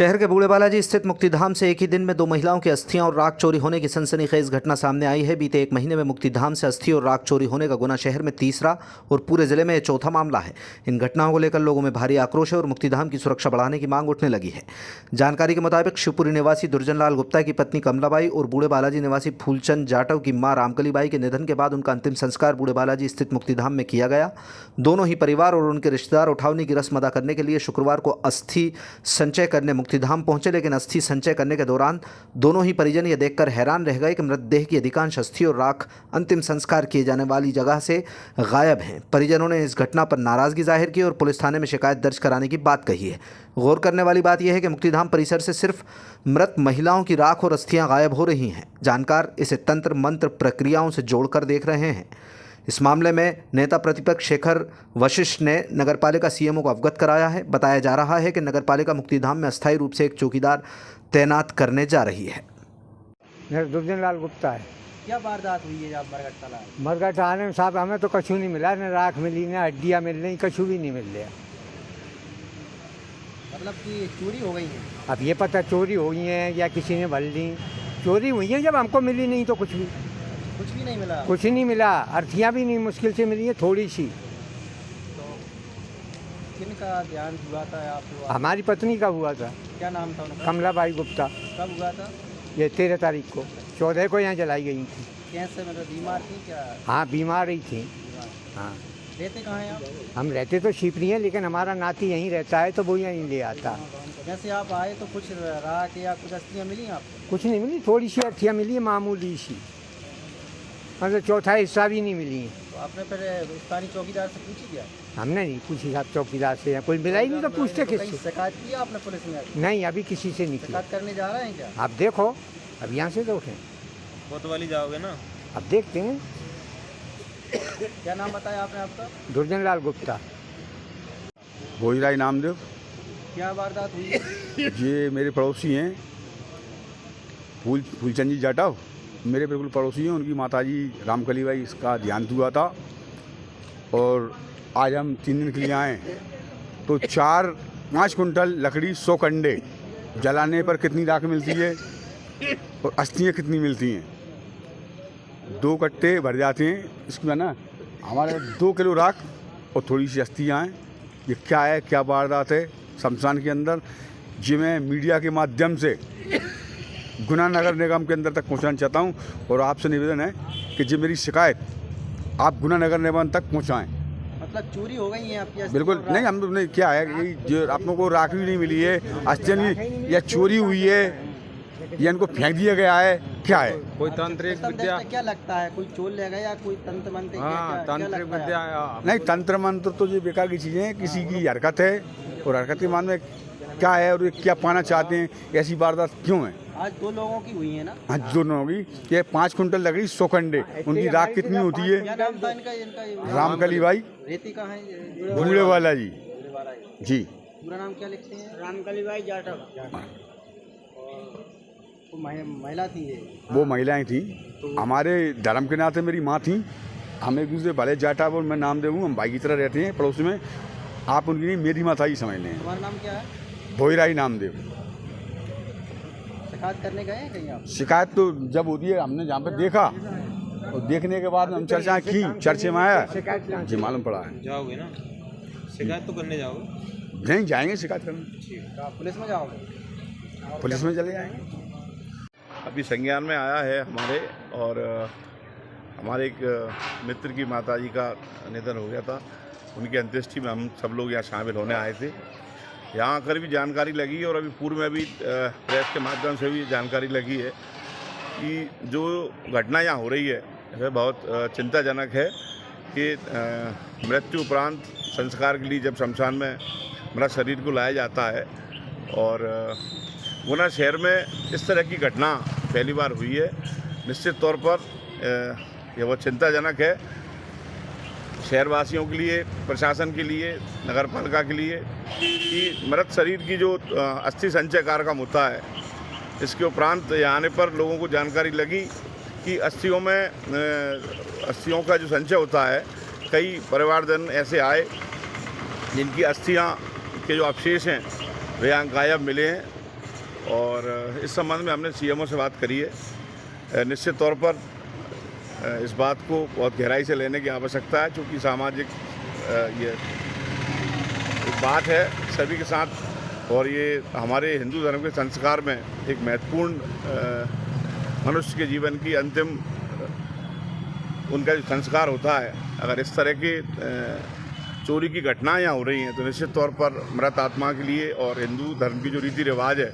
शहर के बूढ़े बालाजी स्थित मुक्तिधाम से एक ही दिन में 2 महिलाओं की अस्थियां और राख चोरी होने की सनसनीखेज घटना सामने आई है। बीते 1 महीने में मुक्तिधाम से अस्थि और राख चोरी होने का गुना शहर में तीसरा और पूरे जिले में यह चौथा मामला है। इन घटनाओं को लेकर लोगों में भारी आक्रोश है और मुक्तिधाम की सुरक्षा बढ़ाने की मांग उठने लगी है। जानकारी के मुताबिक शिवपुरी निवासी दुर्जनलाल गुप्ता की पत्नी कमलाबाई और बूढ़े बालाजी निवासी फूलचंद जाटव की मां रामकलीबाई के निधन के बाद उनका अंतिम संस्कार बूढ़े बालाजी स्थित मुक्तिधाम में किया गया। दोनों ही परिवार और उनके रिश्तेदार उठावनी की रस्म अदा करने के लिए शुक्रवार को अस्थि संचय करने मुक्तिधाम पहुंचे, लेकिन अस्थि संचय करने के दौरान दोनों ही परिजन यह देखकर हैरान रह गए कि मृतदेह की अधिकांश अस्थि और राख अंतिम संस्कार किए जाने वाली जगह से गायब हैं। परिजनों ने इस घटना पर नाराजगी जाहिर की और पुलिस थाने में शिकायत दर्ज कराने की बात कही है। गौर करने वाली बात यह है कि मुक्तिधाम परिसर से सिर्फ मृत महिलाओं की राख और अस्थियां गायब हो रही हैं। जानकार इसे तंत्र मंत्र प्रक्रियाओं से जोड़कर देख रहे हैं। इस मामले में नेता प्रतिपक्ष शेखर वशिष्ठ ने नगरपालिका सीएमओ को अवगत कराया है। बताया जा रहा है कि नगरपालिका मुक्तिधाम में अस्थायी रूप से एक चौकीदार तैनात करने जा रही है। दुर्जनलाल गुप्ता है। क्या वारदात हुई है आप मरघट तला? मरघट आने में साहब हमें तो कछु नहीं मिला, न राख मिली न हड्डियाँ मिल रही, कछु भी नहीं मिल रहा। मतलब कि चोरी हो गई है? अब ये पता चोरी हुई है या किसी ने भर ली। चोरी हुई है, जब हमको मिली नहीं तो कुछ भी नहीं मिला। कुछ नहीं मिला, अर्थियाँ भी नहीं, मुश्किल से मिली है थोड़ी सी। तो किनका ध्यान हुआ था आपको? हमारी पत्नी का हुआ था। क्या नाम था उनका? कमलाबाई गुप्ता। कब हुआ था? ये 13 तारीख को, 14 को यहाँ जलाई गई थी। कैसे, मतलब बीमार थी क्या? हाँ बीमार ही थी। हाँ। रहते कहाँ हैं आप? हम रहते तो शिवपुरी हैं, लेकिन हमारा नाती यहीं रहता है तो वो यहीं ले आता। जैसे आप आए तो कुछ राख या कुछ अस्थियाँ मिली आपको? कुछ नहीं मिली, थोड़ी सी अर्थियाँ मिली है, मामूली सी, मतलब चौथा हिस्सा भी नहीं मिली है। तो आपने फिर स्थानीय चौकीदार से पूछी क्या? हमने नहीं पूछी साहब चौकीदार से, या कोई मिला ही नहीं तो पूछते किससे? शिकायत की आपने पुलिस में? नहीं, अभी किसी से नहीं की। शिकायत करने जा रहे हैं क्या? आप देखो, अब यहाँ से तो उठे, कोतवाली जाओगे ना? अब देखते हैं। क्या नाम बताया आपने आपका? दुर्जनलाल गुप्ता। भोजराई नामदेव। क्या वारदात हुई है? ये मेरे पड़ोसी हैं, फूलचंद जी जाटव मेरे बिल्कुल पड़ोसी हैं। उनकी माताजी रामकलीबाई इसका देहांत हुआ था और आज हम 3 दिन के लिए आए तो 4-5 कुंटल लकड़ी, 100 कंडे जलाने पर कितनी राख मिलती है और अस्थियाँ कितनी मिलती हैं? 2 कट्टे भर जाते हैं इसमें ना, हमारे 2 किलो राख और थोड़ी सी अस्थियाँ हैं। ये क्या है, क्या वारदात है शमशान के अंदर, जिन्हें मीडिया के माध्यम से गुना नगर निगम के अंदर तक पहुंचाना चाहता हूं और आपसे निवेदन है कि जो मेरी शिकायत आप गुना नगर निगम तक पहुंचाएं। मतलब चोरी हो गई है आपकी? बिल्कुल नहीं, हम नहीं, क्या है कि जो आप लोगों को राख भी नहीं मिली है, अस्थियाँ नहीं, या चोरी हुई है या इनको फेंक दिया गया है, क्या है? कोई तांत्रिक विद्या? क्या लगता है, कोई चोर ले गया या कोई तंत्र मंत्र? हाँ, तांत्रिक विद्या। नहीं, तंत्र मंत्र तो ये बेकार की चीज़ें हैं, किसी की हरकत है और हरकत के मान में क्या है और ये क्या पाना चाहते हैं, ऐसी वारदात क्यों है? आज 2 लोगों की हुई है ना? आज 2 लोगों की। ये 5 कुंटल लकड़ी, 100 कंडे, उनकी राख कितनी होती है? क्या नाम था इनका? रामकलीबाई। रहती कहाँ है? बूढ़े वाला जी जी। पूरा नाम क्या लिखते हैं? रामकलीबाई जाटव। तो महिला थी ये? वो महिलाएं थी, हमारे धर्म के नाते मेरी माँ थी। हम एक दूसरे भले जाटव और मैं नामदेव हूँ, हम भाई की तरह रहते हैं पड़ोस में। आप उनकी नहीं, मेरी माता ही समझ लें। तुम्हारा नाम क्या है? भोजराई नामदेव। शिकायत करने गए हैं कहीं आप? शिकायत तो जब होती है, हमने जहाँ पे देखा और देखने के बाद हम चर्चाएं की, चर्चे में आया जी मालूम पड़ा है। जाओगे ना शिकायत तो करने? जाओगे? नहीं जाएंगे शिकायत करने। ठीक, पुलिस में जाओगे? पुलिस में चले जाएंगे। अभी संज्ञान में आया है हमारे, और हमारे एक मित्र की माताजी का निधन हो गया था। उनकी अंत्येष्टि में हम सब लोग यहाँ शामिल होने आए थे। यहाँ आकर भी जानकारी लगी और अभी पूर्व में भी प्रेस के माध्यम से भी जानकारी लगी है कि जो घटना यहाँ हो रही है वह बहुत चिंताजनक है कि मृत्यु उपरांत संस्कार के लिए जब शमशान में मृत शरीर को लाया जाता है, और गुना शहर में इस तरह की घटना पहली बार हुई है। निश्चित तौर पर यह बहुत चिंताजनक है शहरवासियों के लिए, प्रशासन के लिए, नगरपालिका के लिए, कि मृत शरीर की जो अस्थि संचय कार्यक्रम होता है, इसके उपरांत यहाँ आने पर लोगों को जानकारी लगी कि अस्थियों का जो संचय होता है, कई परिवारजन ऐसे आए जिनकी अस्थियाँ के जो अवशेष हैं वे यहाँ गायब मिले हैं। और इस संबंध में हमने सीएमओ से बात करी है। निश्चित तौर पर इस बात को बहुत गहराई से लेने की आवश्यकता है, क्योंकि सामाजिक ये एक बात है सभी के साथ, और ये हमारे हिंदू धर्म के संस्कार में एक महत्वपूर्ण मनुष्य के जीवन की अंतिम उनका जो संस्कार होता है। अगर इस तरह के चोरी की घटनाएं यहाँ हो रही हैं तो निश्चित तौर पर मृत आत्मा के लिए और हिंदू धर्म की जो रीति रिवाज है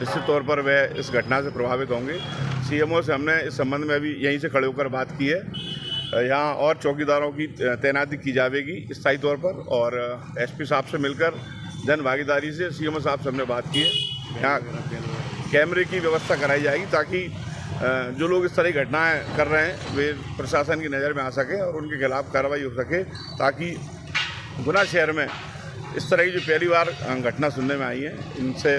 निश्चित तौर पर वह इस घटना से प्रभावित होंगे। सीएमओ से हमने इस संबंध में अभी यहीं से खड़े होकर बात की है। यहाँ और चौकीदारों की तैनाती की जाएगी स्थायी तौर पर, और एसपी साहब से मिलकर जन भागीदारी से सीएमओ साहब से हमने बात की है। यहाँ कैमरे की व्यवस्था कराई जाएगी ताकि जो लोग इस तरह की घटनाएं कर रहे हैं वे प्रशासन की नज़र में आ सके और उनके खिलाफ कार्रवाई हो सके, ताकि गुना शहर में इस तरह की जो पहली बार घटना सुनने में आई है इनसे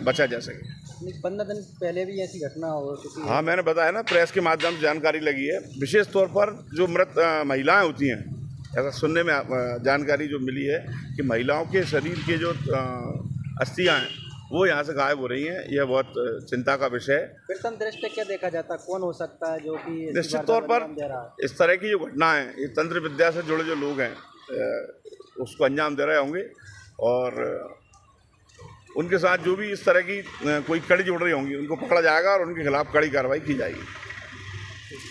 बचा जा सके। 15 दिन पहले भी ऐसी घटना हो चुकी है। हाँ, मैंने बताया ना, प्रेस के माध्यम से जानकारी लगी है। विशेष तौर पर जो मृत महिलाएं होती हैं, ऐसा सुनने में जानकारी जो मिली है कि महिलाओं के शरीर के जो अस्थियां हैं वो यहाँ से गायब हो रही हैं। यह बहुत चिंता का विषय है। प्रथम दृष्टया क्या देखा जाता है, कौन हो सकता है जो कि निश्चित तौर पर इस तरह की जो घटनाएं हैं, ये तंत्र विद्या से जुड़े जो लोग हैं उसको अंजाम दे रहे होंगे, और उनके साथ जो भी इस तरह की कोई कड़ी जुड़ रही होंगी उनको पकड़ा जाएगा और उनके खिलाफ कड़ी कार्रवाई की जाएगी।